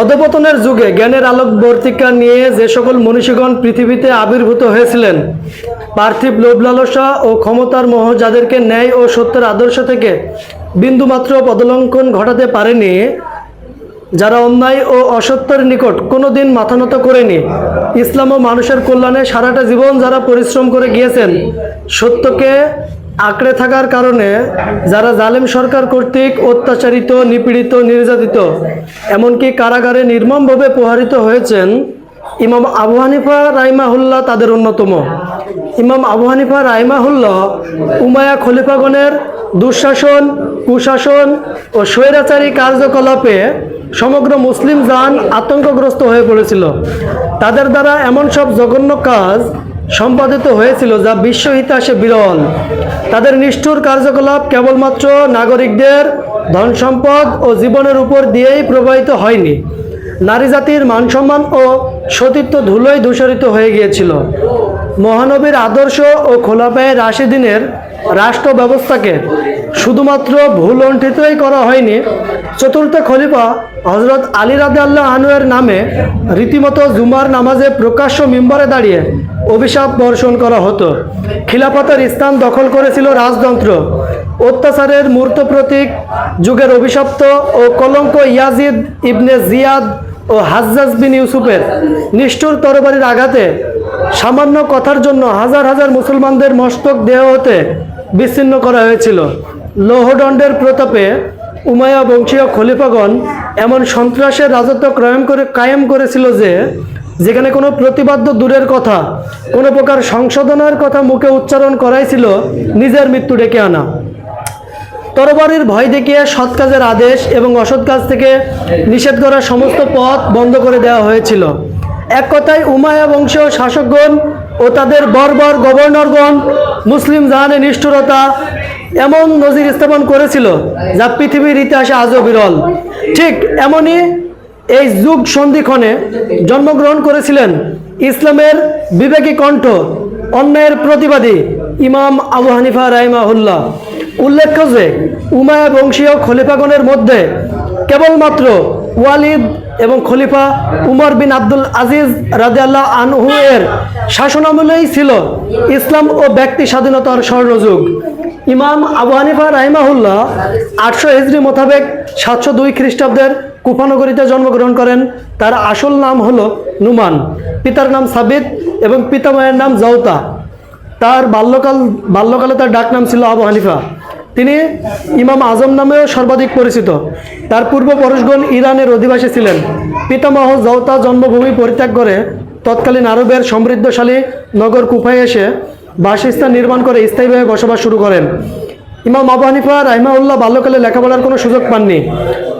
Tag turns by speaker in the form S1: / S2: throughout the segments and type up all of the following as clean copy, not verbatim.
S1: অধপতনের যুগে জ্ঞানের আলোকবর্তিকা নিয়ে যে সকল মনীষীগণ পৃথিবীতে আবির্ভূত হয়েছিলেন, পার্থিব লোভ লালসা ও ক্ষমতার মোহ যাদেরকে ন্যায় ও সত্যের আদর্শ থেকে বিন্দুমাত্র পদলঙ্ঘন ঘটাতে পারেনি, যারা অন্যায় ও অসত্যের নিকট কোনোদিন মাথা নত করেনি, ইসলাম ও মানুষের কল্যাণে সারাটা জীবন যারা পরিশ্রম করে গিয়েছেন, সত্যকে আঁকড়ে থাকার কারণে যারা জালেম সরকার কর্তৃক অত্যাচারিত, নিপীড়িত, নির্যাতিত, এমনকি কারাগারে নির্মমভাবে প্রহারিত হয়েছেন, ইমাম আবু হানিফা রাহিমাহুল্লাহ তাদের অন্যতম। ইমাম আবু হানিফা রাহিমাহুল্লাহ উমাইয়া খলিফাগণের দুঃশাসন, কুশাসন ও স্বৈরাচারী কার্যকলাপে সমগ্র মুসলিম জান আতঙ্কগ্রস্ত হয়ে পড়েছিল। তাদের দ্বারা এমন সব জঘন্য কাজ সম্পাদিত হয়েছিল যা বিশ্ব ইতিহাসে বিরল। তাদের নিষ্ঠুর কার্যকলাপ কেবলমাত্র নাগরিকদের ধন সম্পদ ও জীবনের উপর দিয়েই প্রবাহিত হয়নি, নারী জাতির মানসম্মান ও সতীত্ব ধুলোয় ধূসরিত হয়ে গিয়েছিল। মহানবীর আদর্শ ও খোলাফায়ে রাশিদিনের রাষ্ট্র ব্যবস্থাকে শুধুমাত্র ভুলণ্ঠিতই করা হয়নি, চতুর্থ খলিফা হজরত আলী রাদিয়াল্লাহু আনহু এর নামে রীতিমতো জুমার নামাজে প্রকাশ্য মিম্বরে দাঁড়িয়ে অভিশাপ বর্ষণ করা হতো। খিলাফতের স্থান দখল করেছিল রাজতন্ত্র। অত্যাচারের মূর্ত প্রতীক যুগের অভিশপ্ত ও কলঙ্ক ইয়াজিদ ইবনে জিয়াদ ও হাজ্জাজ বিন ইউসুফের নিষ্ঠুর তরবারির আঘাতে সামান্য কথার জন্য হাজার হাজার মুসলমানদের মস্তক দেহ হতে বিচ্ছিন্ন করা হয়েছিল। লৌহদণ্ডের প্রতাপে উমাইয়া বংশীয় খলিফাগণ এমন সন্ত্রাসের রাজত্ব কায়েম করেছিল যে যেখানে কোনো প্রতিবাদ দূরের কথা, কোনো প্রকার সংশোধনের কথা মুখে উচ্চারণ করাই ছিল নিজের মৃত্যু ডেকে আনা। তরবারির ভয় দেখিয়ে সৎ কাজের আদেশ এবং অসৎ কাজ থেকে নিষেধ করার সমস্ত পথ বন্ধ করে দেওয়া হয়েছিল। এক কথায় উমাইয়া বংশীয় শাসকগণ ও তাদের বর্বর গভর্নরগণ মুসলিম জাহানে নিষ্ঠুরতা এমন নজির স্থাপন করেছিল যা পৃথিবীর ইতিহাসে আজও বিরল। ঠিক এমনই এই যুগ সন্ধিক্ষণে জন্মগ্রহণ করেছিলেন ইসলামের বিবেকী কণ্ঠ, অন্যায়ের প্রতিবাদী ইমাম আবু হানিফা রাহিমাহুল্লাহ। উল্লেখ্য যে উমাইয়া বংশীয় খলিফাগণের মধ্যে কেবলমাত্র ওয়ালিদ এবং খলিফা উমর বিন আব্দুল আজিজ রাদিয়াল্লাহু আনহু এর শাসনামলেই ছিল ইসলাম ও ব্যক্তি স্বাধীনতার স্বর্ণযুগ। ইমাম আবু হানিফা রাহিমাহুল্লাহ 800 হিজরি মোতাবেক 702 খ্রিস্টাব্দের কুফানগরীতে জন্মগ্রহণ করেন। তার আসল নাম হলো নুমান, পিতার নাম সাবিত এবং পিতামহের নাম জাওতা। তার বাল্যকালে তার ডাক নাম ছিল আবু হানিফা। তিনি ইমাম আজম নামেও সর্বাধিক পরিচিত। তার পূর্বপুরুষগণ ইরানের অধিবাসী ছিলেন। পিতামহ জাওতা জন্মভূমি পরিত্যাগ করে তৎকালীন আরবের সমৃদ্ধশালী নগর কুফায় এসে বাসস্থান নির্মাণ করে স্থায়ীভাবে বসবাস শুরু করেন। ইমাম আবু হানিফা রাহিমাহুল্লাহ বাল্যকালে লেখাপড়ার কোনো সুযোগ পাননি,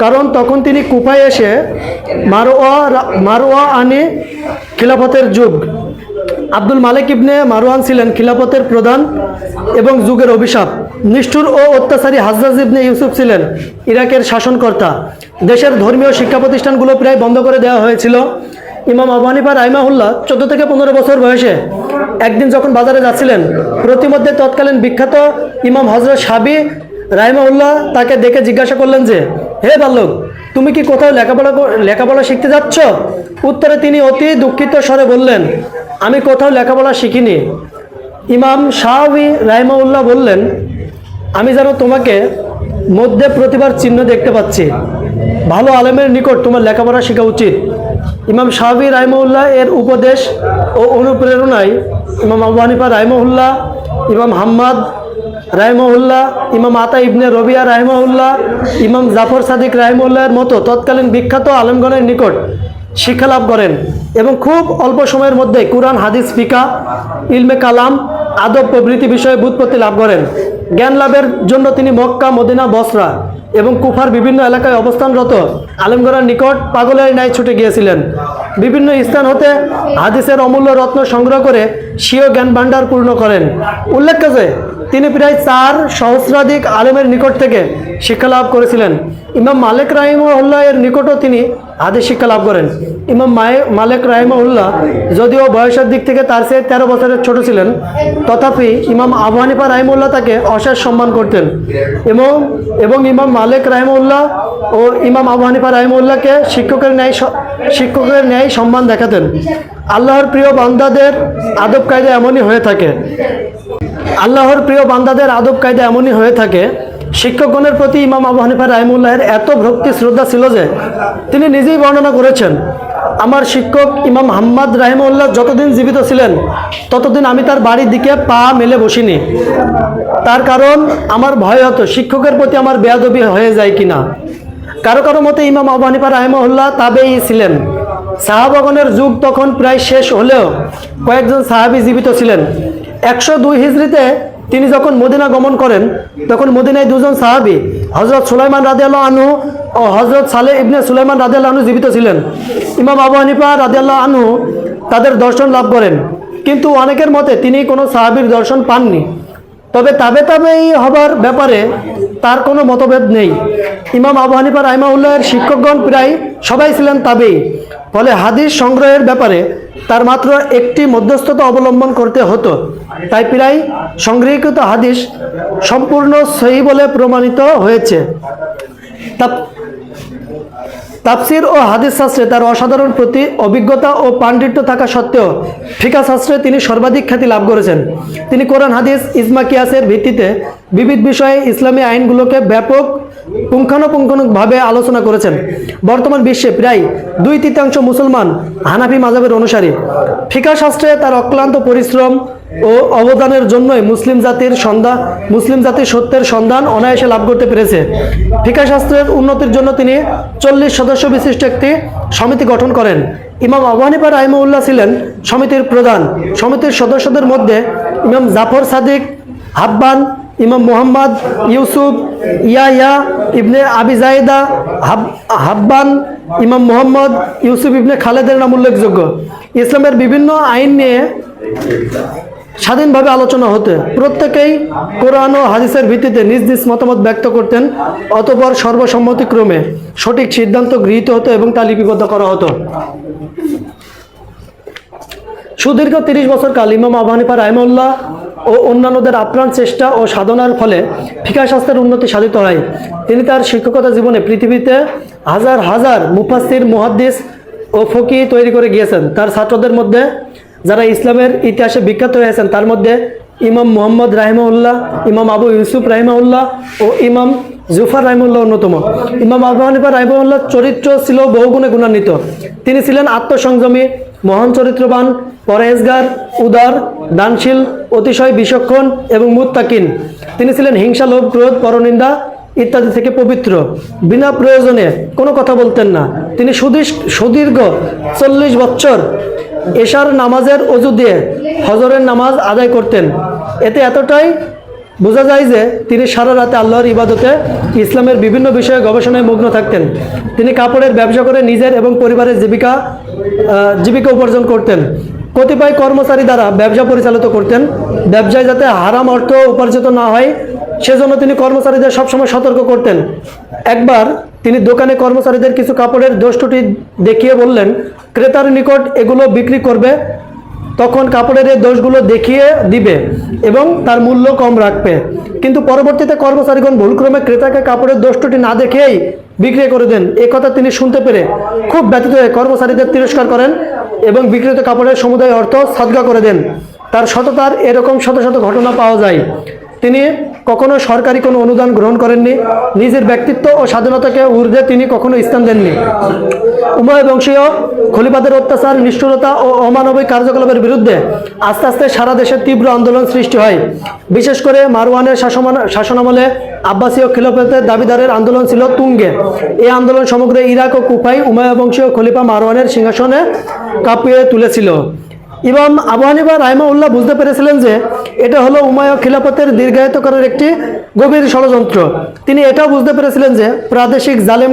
S1: কারণ তখন তিনি কুফায় এসে মারওয়া আনে খিলাফতের যুগ। আব্দুল মালিক ইবনে মারওয়ান ছিলেন খিলাফতের প্রধান এবং যুগের অভিশাপ। নিষ্ঠুর ও অত্যাচারী হাজ্জাজ ইবনে ইউসুফ ছিলেন ইরাকের শাসনকর্তা। দেশের ধর্মীয় শিক্ষা প্রতিষ্ঠানগুলো প্রায় বন্ধ করে দেওয়া হয়েছিল। ইমাম আবু হানিফা রাহিমাহুল্লাহ 14 থেকে 15 বছর বয়সে একদিন যখন বাজারে যাচ্ছিলেন, প্রতিমধ্যে তৎকালীন বিখ্যাত ইমাম হযরত শাবি রাহিমাহুল্লাহ তাকে দেখে জিজ্ঞাসা করলেন যে, হে বালক, তুমি কি কোথাও লেখাপড়া শিখতে যাচ্ছ? উত্তরে তিনি অতি দুঃখিত স্বরে বললেন, আমি কোথাও লেখাপড়া শিখিনি। ইমাম শাবি রাহিমাহুল্লাহ বললেন, আমি যেন তোমাকে মধ্যে প্রতিভার চিহ্ন দেখতে পাচ্ছি। ভালো আলেমের নিকট তোমার লেখাপড়া শেখা উচিত। ইমাম শাবি রাহিমাহুল্লাহ এর উপদেশ ও অনুপ্রেরণায় ইমাম আবু হানিফা রাহিমাহুল্লাহ, ইমাম হাম্মাদ রাহিমাহুল্লাহ, ইমাম আতা ইবনে রবিয়া রাহিমাহুল্লাহ, ইমাম জাফর সাদিক রাহিমাহুল্লাহের মতো তৎকালীন বিখ্যাত আলেমগণের নিকট শিক্ষা লাভ করেন এবং খুব অল্প সময়ের মধ্যে কুরআন, হাদিস, ফিকহ, ইলমে কালাম, আদব প্রভৃতি বিষয়ে ব্যুৎপত্তি লাভ করেন। জ্ঞান লাভের জন্য তিনি মক্কা, মদিনা, বসরা এবং কুফার বিভিন্ন এলাকায় অবস্থানরত আলেমগণের নিকট পাগলের ন্যায় ছুটে গিয়েছিলেন। বিভিন্ন স্থান হতে হাদিসের অমূল্য রত্ন সংগ্রহ করে স্বীয় জ্ঞান ভাণ্ডার পূর্ণ করেন। উল্লেখ্য যে তিনি প্রায় 4 সহস্রাধিক আলেমের নিকট থেকে শিক্ষা লাভ করেছিলেন। ইমাম মালিক রাহিমাহুল্লাহ এর নিকটও তিনি হাদিস শিক্ষা লাভ করেন। ইমাম মালিক রাহিমাহুল্লাহ যদিও বয়সের দিক থেকে তার চেয়ে 13 বছরের ছোট ছিলেন, তথাপি ইমাম আবু হানিফা রাহিমাহুল্লাহ তাকে অশেষ সম্মান করতেন এবং ইমাম মালিক রাহিমাহুল্লাহ ও ইমাম আবু হানিফা রাহিমাহুল্লাহকে শিক্ষকের ন্যায় সম্মান দেখাতেন। আল্লাহর প্রিয় বান্দাদের আদব কায়দা এমনই হয়ে থাকে। শিক্ষকগণের প্রতি ইমাম আবু হানিফা রাহিমাহুল্লাহের এত ভক্তি শ্রদ্ধা ছিল যে তিনি নিজেই বর্ণনা করেছেন, আমার শিক্ষক ইমাম হাম্মাদ রাহিমাহুল্লাহ যতদিন জীবিত ছিলেন ততদিন আমি তার বাড়ির দিকে পা মেলে বসিনি। তার কারণ আমার ভয় হতো শিক্ষকের প্রতি আমার বেয়াদবি হয়ে যায় কিনা। কারো মতে ইমাম আবু হানিফা রাহিমাহুল্লাহ তাবেঈ ছিলেন। সাহাবাগণের যুগ তখন প্রায় শেষ হলেও কয়েকজন সাহাবী জীবিত ছিলেন। 102 হিজরিতে তিনি যখন মদিনা গমন করেন তখন মদিনায় দুজন সাহাবী হযরত সুলাইমান রাদিয়াল্লাহু আনহু ও হযরত সালেহ ইবনে সুলাইমান রাদিয়াল্লাহু আনহু জীবিত ছিলেন। ইমাম আবু হানিফা রাদিয়াল্লাহু আনহু তাদের দর্শন লাভ করেন, কিন্তু অনেকের মতে তিনি কোনো সাহাবীর দর্শন পাননি। তবে তাবেঈ হবার ব্যাপারে তার কোনো মতভেদ নেই। ইমাম আবু হানিফা রাহিমাহুল্লাহের শিক্ষকগণ প্রায় সবাই ছিলেন তাবেঈ। ফলে হাদিস সংগ্রহের ব্যাপারে তার মাত্র একটি মধ্যস্থতা অবলম্বন করতে হতো। তাই প্রায় সংগৃহীত হাদিস সম্পূর্ণ সহিহ বলে প্রমাণিত হয়েছে। তাফসির ও হাদিস শাস্ত্রে তার অসাধারণ প্রতি অভিজ্ঞতা ও পাণ্ডিত্য থাকা সত্ত্বেও ফিকহ শাস্ত্রে তিনি সর্বাধিক খ্যাতি লাভ করেছেন। তিনি কোরআন, হাদিস, ইজমা, কিয়াসের ভিত্তিতে বিবিধ বিষয়ে ইসলামী আইনগুলোকে ব্যাপক পুঙ্খানুপুঙ্খভাবে আলোচনা করেছেন। বর্তমান বিশ্বে প্রায় 2/3 মুসলমান হানাফি মাযহাবের অনুসারী। ফিকহ শাস্ত্রে তার অক্লান্ত পরিশ্রম ও অবদানের জন্যই মুসলিম জাতির সত্যের সন্ধান অনায়াসে লাভ করতে পেরেছে। ফিকহ শাস্ত্রের উন্নতির জন্য তিনি 40 সদস্য বিশিষ্ট একটি সমিতি গঠন করেন। ইমাম আবু হানিফা রাহিমাহুল্লাহ ছিলেন সমিতির প্রধান। সমিতির সদস্যদের মধ্যে ইমাম জাফর সাদিক, হাব্বান, ইমাম মুহাম্মদ ইউসুফ, ইয়াহইয়া ইবনে আবি যায়েদা, হাব্বান, ইমাম মুহাম্মদ ইউসুফ ইবনে খালেদের নাম উল্লেখযোগ্য। ইসলামের বিভিন্ন আইন নিয়ে স্বাধীনভাবে আলোচনা হতে প্রত্যেকেই কোরআন ও হাদিসের ভিত্তিতে নিজ নিজ মতামত ব্যক্ত করতেন। অতঃপর সর্বসম্মতিক্রমে সঠিক সিদ্ধান্ত গৃহীত হতো এবং তা লিপিবদ্ধ করা হতো। সুদীর্ঘ 30 বছর কাল ইমাম আবু হানিফা রাহিমাহুল্লাহ ও অন্যান্যদের আপ্রাণ চেষ্টা ও সাধনার ফলে ফিকহ শাস্ত্রের উন্নতি সাধিত হয়। তিনি তার শিক্ষকতা জীবনে পৃথিবীতে হাজার হাজার মুফাসসির, মুহাদ্দিস ও ফকিহ তৈরি করে গিয়েছেন। তার ছাত্রদের মধ্যে যারা ইসলামের ইতিহাসে বিখ্যাত হয়েছেন তার মধ্যে ইমাম মুহাম্মদ রাহিমাহুল্লাহ, ইমাম আবু ইউসুফ রাহিমাহুল্লাহ ও ইমাম জুফার রাহিমাহুল্লাহ অন্যতম। ইমাম আবু হানিফা রাহিমাহুল্লাহর চরিত্র ছিল বহুগুণে গুণান্বিত। তিনি ছিলেন আত্মসংযমী, মহান চরিত্রবান, পরহেজগার, উদার, দানশীল, অতিশয় বিচক্ষণ এবং মুত্তাকিন। তিনি ছিলেন হিংসা, লোভ, ক্রোধ, পরনিন্দা ইত্যাদি থেকে পবিত্র। বিনা প্রয়োজনে কোনো কথা বলতেন না। তিনি সুদীর্ঘ 40 বছর এশার নামাজের অজু দিয়ে ফজরের নামাজ আদায় করতেন। এতে এতটাই বোঝা যায় যে তিনি সারা রাতে আল্লাহর ইবাদতে ইসলামের বিভিন্ন বিষয়ে গবেষণায় মগ্ন থাকতেন। তিনি কাপড়ের ব্যবসা করে নিজের এবং পরিবারের জীবিকা উপার্জন করতেন। কতিপয় কর্মচারী দ্বারা ব্যবসা পরিচালিত করতেন। ব্যবসায় যাতে হারাম অর্থ উপার্জিত না হয় সেজন্য তিনি কর্মচারীদের সবসময় সতর্ক করতেন। একবার তিনি দোকানে কর্মচারীদের কিছু কাপড়ের দোষ ত্রুটি দেখিয়ে বললেন, ক্রেতার নিকট এগুলো বিক্রি করবে, তখন কাপড়ের এই দোষগুলো দেখিয়ে দিবে এবং তার মূল্য কম রাখবে। কিন্তু পরবর্তীতে কর্মচারীগণ ভুলক্রমে ক্রেতাকে কাপড়ের দোষ ত্রুটি না দেখেই বিক্রি করে দেন। এ কথা তিনি শুনতে পেরে খুব ব্যথিত হয়ে কর্মচারীদের তিরস্কার করেন এবং বিক্রিত কাপড়ের সমুদায় অর্থ সদকা করে দেন। তার সততার এরকম শত শত ঘটনা পাওয়া যায়। তিনি কখনো সরকারি কোনো অনুদান গ্রহণ করেননি। নিজের ব্যক্তিত্ব ও স্বাধীনতাকে ঊর্ধ্বে তিনি কখনো স্থান দেননি। উমাইয়া বংশীয় খলিফাদের অত্যাচার, নিষ্ঠুরতা ও অমানবিক কার্যকলাপের বিরুদ্ধে আস্তে আস্তে সারা দেশে তীব্র আন্দোলন সৃষ্টি হয়। বিশেষ করে মারওয়ানের শাসনামলে আব্বাসীয় খিলাফতের দাবিদারের আন্দোলন ছিল তুঙ্গে। এই আন্দোলন সমগ্র ইরাক ও কুফায় উমাইয়া বংশীয় খলিফা মারওয়ানের সিংহাসনে কাঁপিয়ে তুলেছিল। ইমাম আবু হানিফা রাহিমাহুল্লাহ বুঝতে পেরেছিলেন যে এটা হলো উমাইয়া খিলাফতের দীর্ঘায়িত করার একটি গভীর ষড়যন্ত্র। তিনি এটাও বুঝতে পেরেছিলেন যে প্রাদেশিক জালেম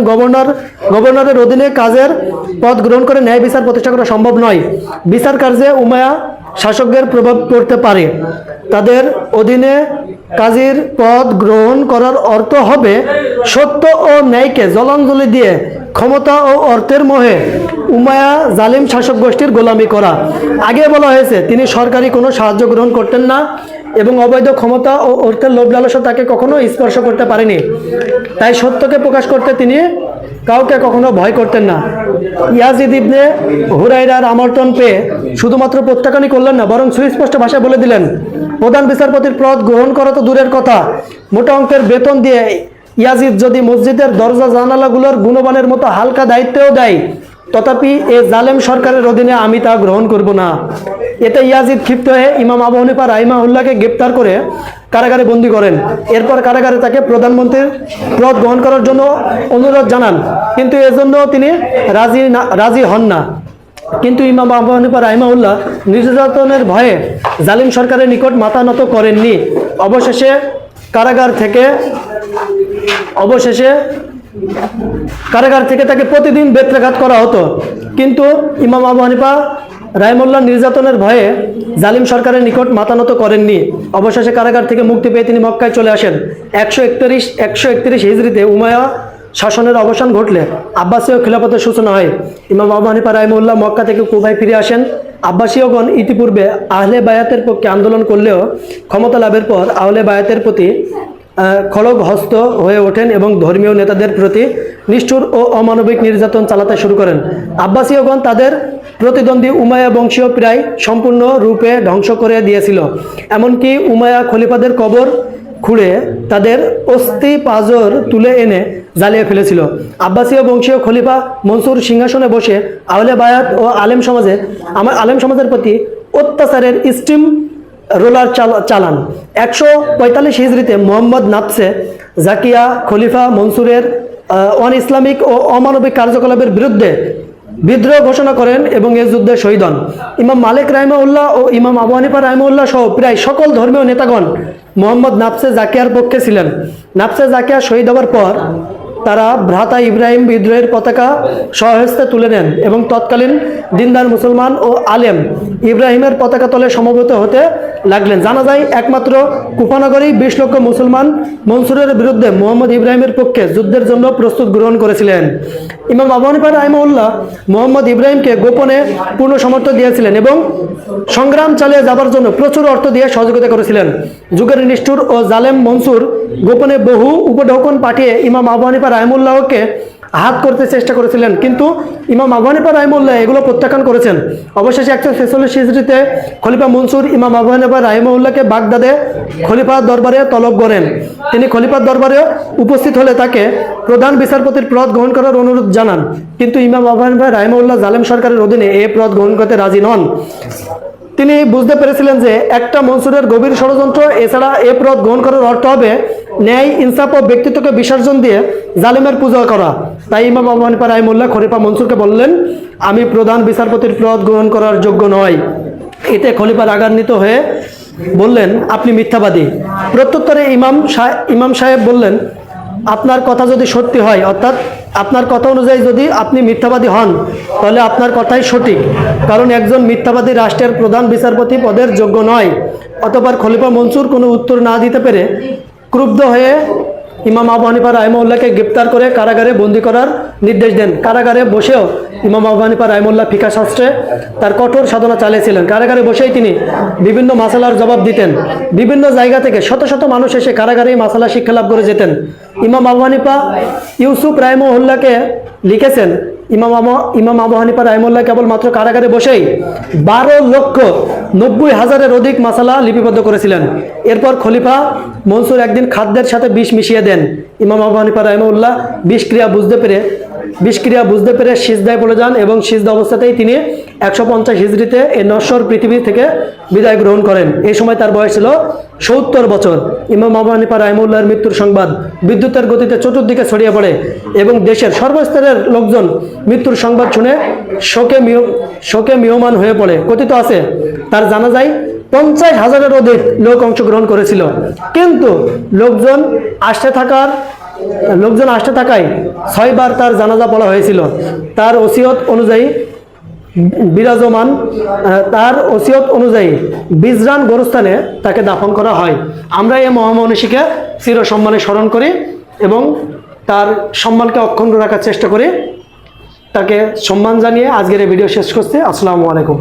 S1: গভর্নরের অধীনে কাজের পদ গ্রহণ করে ন্যায় বিচার প্রতিষ্ঠা করা সম্ভব নয়। বিচার কার্যে উমাইয়া শাসকদের প্রভাব পড়তে পারে। তাদের অধীনে কাজীর পদ গ্রহণ করার অর্থ হবে সত্য ও ন্যায়কে জলাঞ্জলি দিয়ে ক্ষমতা ও অর্থের মোহে উমায়া জালিম শাসক গোষ্ঠীর গোলামি করা। আগে বলা হয়েছে তিনি সরকারি কোনো সাহায্য গ্রহণ করতেন না এবং অবৈধ ক্ষমতা ও অর্থের লোভ লালসা তাকে কখনো স্পর্শ করতে পারেনি। তাই সত্যকে প্রকাশ করতে তিনি কাউকে কখনো ভয় করতেন না। ইয়াজিদ ইবনে হুরাইরার আমন্ত্রণ পেয়ে শুধুমাত্র প্রত্যাখ্যানই করলেন না, বরং সুস্পষ্ট ভাষায় বলে দিলেন, প্রধান বিচারপতির পদ গ্রহণ করা তো দূরের কথা, মোটা অঙ্কের বেতন দিয়ে ইয়াজিদ যদি মসজিদের দরজা জানালাগুলোর গুণবানের মতো হালকা দায়িত্বও দেয়, তথাপি এ জালেম সরকারের অধীনে আমি তা গ্রহণ করব না। এতে ইয়াজিদ ক্ষিপ্ত হয়ে ইমাম আবু হানিফা রাহিমাহুল্লাহকে গ্রেপ্তার করে কারাগারে বন্দী করেন। এরপর কারাগারে তাকে প্রধানমন্ত্রীর পদ গ্রহণ করার জন্য অনুরোধ জানান, কিন্তু এজন্য তিনি রাজি হন না। কিন্তু ইমাম আবু হানিফা রাহিমাহুল্লাহ নির্যাতনের ভয়ে জালিম সরকারের নিকট মাথা নত করেননি। অবশেষে কারাগার থেকে তাকে প্রতিদিন বেত্রাঘাত করা হতো। কিন্তু ইমাম আবু হানিফা রাহিমাহুল্লাহ নির্যাতনের ভয়ে জালিম সরকারের নিকট মাথা নত করেননি। অবশেষে কারাগার থেকে মুক্তি পেয়ে তিনি মক্কায় চলে আসেন। 131 হিজরিতে উমাইয়া শাসনের অবসান ঘটলে আব্বাসীয় খিলাফতের সূচনা হয়। ইমাম আবু হানিফা রাহিমাহুল্লাহ মক্কা থেকে কুফায় ফিরে আসেন। আব্বাসীয়গণ ইতিপূর্বে আহলে বায়াতের পক্ষে আন্দোলন করলেও ক্ষমতা লাভের পর আহলে বায়াতের প্রতি খড়গ হস্ত হয়ে ওঠেন এবং ধর্মীয় নেতাদের প্রতি নিষ্ঠুর ও অমানবিক নির্যাতন চালাতে শুরু করেন। আব্বাসীয়গণ তাদের প্রতিদ্বন্দ্বী উমাইয়া বংশীয় প্রায় সম্পূর্ণ রূপে ধ্বংস করে দিয়েছিল। এমনকি উমাইয়া খলিফাদের কবর খুঁড়ে তাদের অস্থি পাঁজর তুলে এনে জ্বালিয়ে ফেলেছিল। আব্বাসীয় বংশীয় খলিফা মনসুর সিংহাসনে বসে আহলে বায়াত ও আলেম সমাজের প্রতি অত্যাচারের স্টিম রোলার চালান। 145 হিজরিতে মোহাম্মদ নাফসে জাকিয়া খলিফা মনসুরের অন ইসলামিক ও অমানবিক কার্যকলাপের বিরুদ্ধে বিদ্রোহ ঘোষণা করেন এবং এ যুদ্ধে শহীদ হন। ইমাম মালিক রাহিমাহুল্লাহ ও ইমাম আবু হানিফা রাহিমাহুল্লাহ সহ প্রায় সকল ধর্মীয় নেতাগণ মোহাম্মদ নাফসে জাকিয়ার পক্ষে ছিলেন। নাফসে জাকিয়া শহীদ হওয়ার পর তারা ভ্রাতা ইব্রাহিম বিদ্রোহের পতাকা স্বহস্তে তুলে নেন এবং তৎকালীন দিনদার মুসলমান ও আলেম ইব্রাহিমের পতাকা তলে সমবেত হতে লাগলেন। জানা যায় একমাত্র কুফানগরেই 20 লক্ষ মুসলমান মনসুরের বিরুদ্ধে মোহাম্মদ ইব্রাহিমের পক্ষে যুদ্ধের জন্য প্রস্তুত গ্রহণ করেছিলেন। ইমাম আবু হানিফা রাহিমাহুল্লাহ মোহাম্মদ ইব্রাহিমকে গোপনে পূর্ণ সমর্থন দিয়েছিলেন এবং সংগ্রাম চালিয়ে যাবার জন্য প্রচুর অর্থ দিয়ে সহযোগিতা করেছিলেন। যুগের নিষ্ঠুর ও জালেম মনসুর গোপনে বহু উপঢৌকন পাঠিয়ে ইমাম আবু হানিফা রাহিমাহুল্লাহকে হাত করতে চেষ্টা করেছিলেন, কিন্তু ইমাম আবু হানিফা রাহিমাহুল্লাহ এগুলো প্রত্যাখ্যান করেছেন। অবশেষে 146 হিজরিতে খলিফা মনসুর ইমাম আবু হানিফা রাহিমাহুল্লাহকে বাগদাদে খলিফার দরবারে তলব করেন। তিনি খলিফার দরবারে উপস্থিত হলে তাকে প্রধান বিচারপতির পদ গ্রহণ করার অনুরোধ জানান, কিন্তু ইমাম আবু হানিফা রাহিমাহুল্লাহ জালেম সরকারের অধীনে এই পদ গ্রহণ করতে রাজি নন। তিনি বুঝতে পেরেছিলেন যে একটা মনসুরের গভীর ষড়যন্ত্র। এছাড়া এ পদ গ্রহণ করার অর্থ হবে ন্যায়, ইনসাফ ও ব্যক্তিত্বকে বিসর্জন দিয়ে জালিমের পূজা করা। তাই ইমাম আবু হানিফা রাহিমাহুল্লাহ খলিফা মনসুরকে বললেন, আমি প্রধান বিচারপতির পদ গ্রহণ করার যোগ্য নয়। এতে খলিফা রাগান্বিত হয়ে বললেন, আপনি মিথ্যাবাদী। প্রত্যুত্তরে ইমাম সাহেব বললেন, আপনার কথা যদি সত্যি হয়, অর্থাৎ আপনার কথা অনুযায়ী যদি আপনি মিথ্যাবাদী হন, তাহলে আপনার কথাই সঠিক, কারণ একজন মিথ্যাবাদী রাষ্ট্রের প্রধান বিচারপতি পদের যোগ্য নয়। অতঃপর খলিফা মনসুর কোনো উত্তর না দিতে পেরে ক্রুব্ধ হয়ে ইমাম আবু হানিফা রাহিমাহুল্লাহকে গ্রেপ্তার করে কারাগারে বন্দী করার নির্দেশ দেন। কারাগারে বসেও ইমাম আবু হানিফা রাহিমাহুল্লাহ ফিকহ শাস্ত্রে তার কঠোর সাধনা চালিয়েছিলেন। কারাগারে বসেই তিনি বিভিন্ন মাসালার জবাব দিতেন। বিভিন্ন জায়গা থেকে শত শত মানুষ এসে কারাগারেই মাসালা শিক্ষা লাভ করে যেতেন। ইমাম আবু হানিফা ইউসুফ রাহিমাহুল্লাহকে লিখেছেন, ইমাম আবু হানিফা রাহিমাহুল্লাহ কেবলমাত্র কারাগারে বসেই 12,90,000-এর অধিক মাসালা লিপিবদ্ধ করেছিলেন। এরপর খলিফা মনসুর একদিন খাদ্যের সাথে বিষ মিশিয়ে দেন। ইমাম আবু হানিফা রাহিমাহুল্লাহ বিষক্রিয়া বুঝতে পেরে সিজদায় পড়ে যান এবং সিজদা অবস্থাতেই তিনি 150 হিজরিতে এই নশ্বর পৃথিবী থেকে বিদায় গ্রহণ করেন। এই সময় তার বয়স ছিল 70 বছর। ইমাম আবু হানিফা রাহিমাহুল্লাহর মৃত্যুর সংবাদ বিদ্যুতের গতিতে চতুর্দিকে ছড়িয়ে পড়ে এবং দেশের সর্বস্তরের লোকজন মৃত্যুর সংবাদ শুনে শোকে মিয়মান হয়ে পড়ে। কথিত আছে তার জানাজায় 50,000-এর অধিক লোক অংশগ্রহণ করেছিল, কিন্তু লোকজন আসতে থাকায় 6 বার তার জানাজা পড়া হয়েছিল। তার ওসিয়ত অনুযায়ী বিরাজমান, তার ওসিয়ত অনুযায়ী বিজরান গোরস্থানে তাকে দাফন করা হয়। আমরা এই মহামনীষীকে চির সম্মানে স্মরণ করি এবং তার সম্মানকে অক্ষুণ্ণ রাখার চেষ্টা করি। তাকে সম্মান জানিয়ে আজকের এই ভিডিও শেষ করছি। আসসালামু আলাইকুম।